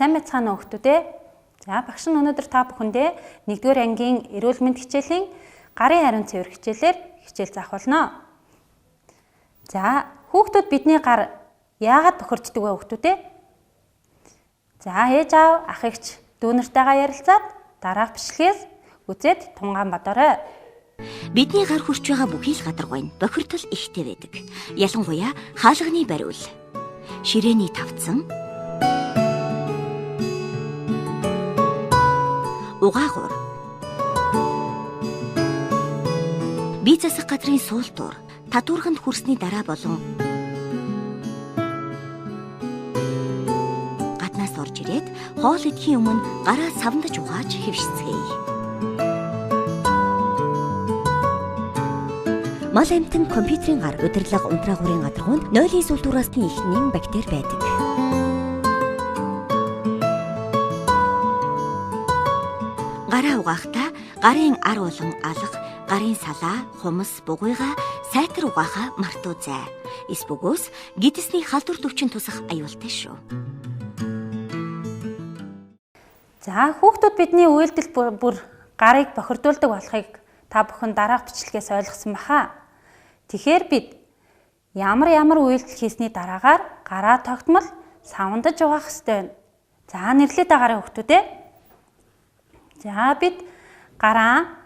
Сайн байцгаана уу хүүхдүүд ээ. За багш нь өнөөдөр та бүхэндээ 1-р ангийн эрүүл мэнд хичээлийн гарын хариун цэвэр хичээлээр хичээл заах болно. За хүүхдүүд бидний гар яагаад бохирддог вэ хүүхдүүд ээ? За ээж аав, ах эгч дүүнэртэйгээ ярилцаад дараах бичлэгээс үзээд тунгаан бодоорой. Бидний гар хүрч байгаа бүхий л гадаргуй нь бохирдол ихтэй байдаг. Ялангуяа хаалганы бариул, ширээний тавцсан, угаагуур, бие засах газрын суултуур, татварханд хүрсний дараа болон гаднаас орж ирээд хоол идэхийн өмнө гараа савндаж угааж хэвшицгээе. Мал амтан компьютерийн гар удирдлага унтраагуурын гадаргуунд 0 сүүлдуураас их нэм бактери байдаг. Гараа угаахдаа гарын ар болон алга, гарын салаа, хумс, бугуйгаа сайтар угаахаа мартуузай. Эс бөгөөс гидсний халдвар төвчин тусах аюултай шүү. За хүүхдүүд бидний үйлдэл бүр гарыг бохирдуулдаг болохыг та бүхэн дараах бичлэгээс ойлгосон баха. Тэгэхээр бид ямар үйлдэл хийсний дараагаар гараа тогтмол савндаж угаах ёстой байна. За нэрлээд агараа хүүхдүүд ээ. За бид гараа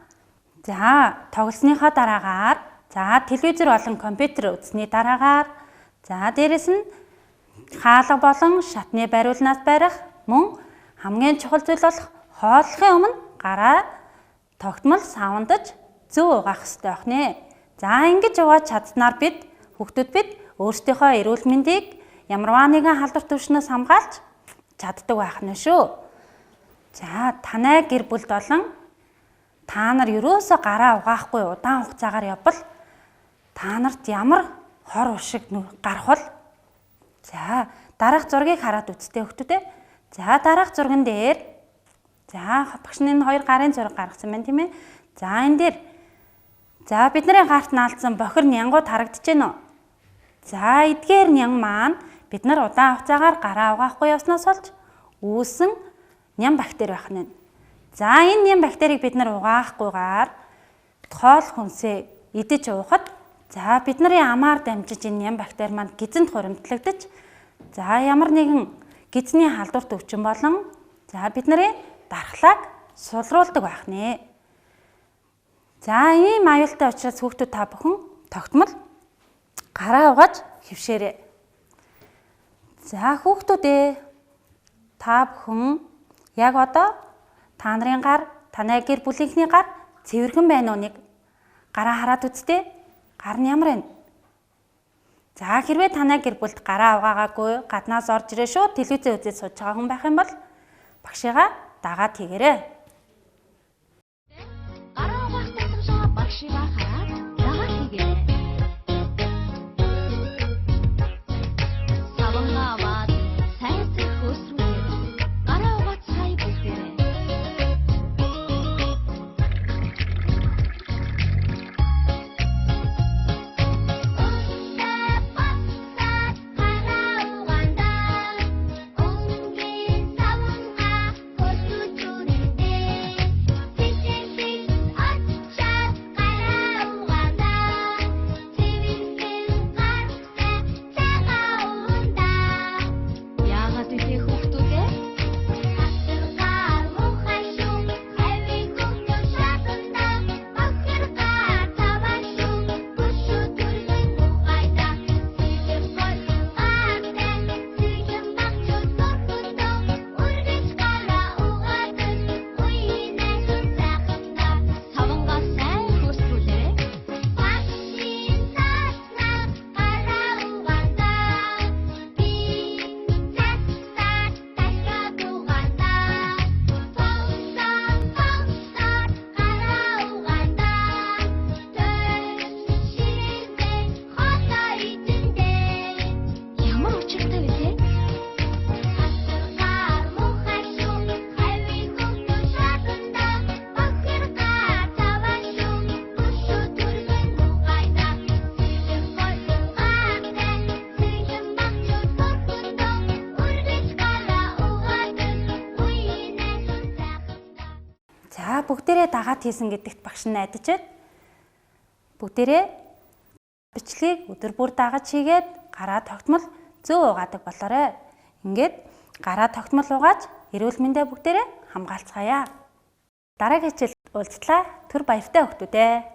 тоглосныхоо дараагаар телевизэр болон компьютер үзсний дараагаар дээрэс нь хаалга болон шатны бариулнаас барих мөн хамгийн чухал зүйл болох хооллохын өмнө гараа тогтмол савндаж зөв угаах ёстой охинэ. За ингэж угааж чадсанаар хүүхдүүд өөрсдийнхөө эрүүл мэндийг ямарваа нэгэн халдвар төвшнөөс хамгаалж чаддаг байх нь шүү. За танай гэр бүлд болон та нар ерөөсөө гараа угаахгүй удаан хугацаагаар явбал та нарт ямар хор уршиг гарах бол? За дараах зургийг хараад үзтээ хүүхдүүд ээ. За дараах зурган дээр багш нь энэ 2 гарын зураг гаргасан байна тийм ээ. За энэ дээр бидний гарт наалдсан бохир нянгууд харагдаж байна уу? За эдгээр нянг маань бид нар удаан хугацаагаар гараа угаахгүй явснаас болж үүссэн ням бактери байх нь. За энэ ням бактерийг бид нар угаахгүйгээр хоол хүнсээ идэж уухад бид нарын амаар дамжиж энэ ням бактери маань гизэнд хуримтлагдаж ямар нэгэн гизний халдвар төвчин болон бид нарын дархлааг сулруулдаг байх нэ. За ийм аюултай учраас хүүхдүүд та бүхэн тогтмол гараа угааж хэвшээрэй. За хүүхдүүдээ та бүхэн яг одоо та нарын гар, танай гэр бүлийнхний гар цэвэрхэн байна уу нэг гараа хараад үзтээ. Гар нь ямар байна? За хэрвээ танай гэр бүлд гараа угаагаагүй гаднаас орж ирээ шүү телевизээ үзээд сууж байгаа хүн байх юм бол багшигаа дагаад хийгээрэй. Гараа угаах тусамшаа багшигаа хараад дагаад хийгээрэй. Савангаа аваад сайхан хөөсрүүлээ. Гараа угаад сая бүлгээрэй. бүгдээрээ дагаад хийсэн гэдэгт багш нь найдаж байна. Бүгдээрээ бичлэгийг өдөр бүр дагаж хийгээд гараа тогтмол зөв угаадаг болоорой. Ингээд гараа тогтмол угааж эрүүл мэндээ бүгдээрээ хамгаалцгаая. Дараагийн хичээлд уулзлаа. Түр баяртай хүүхдүүд ээ.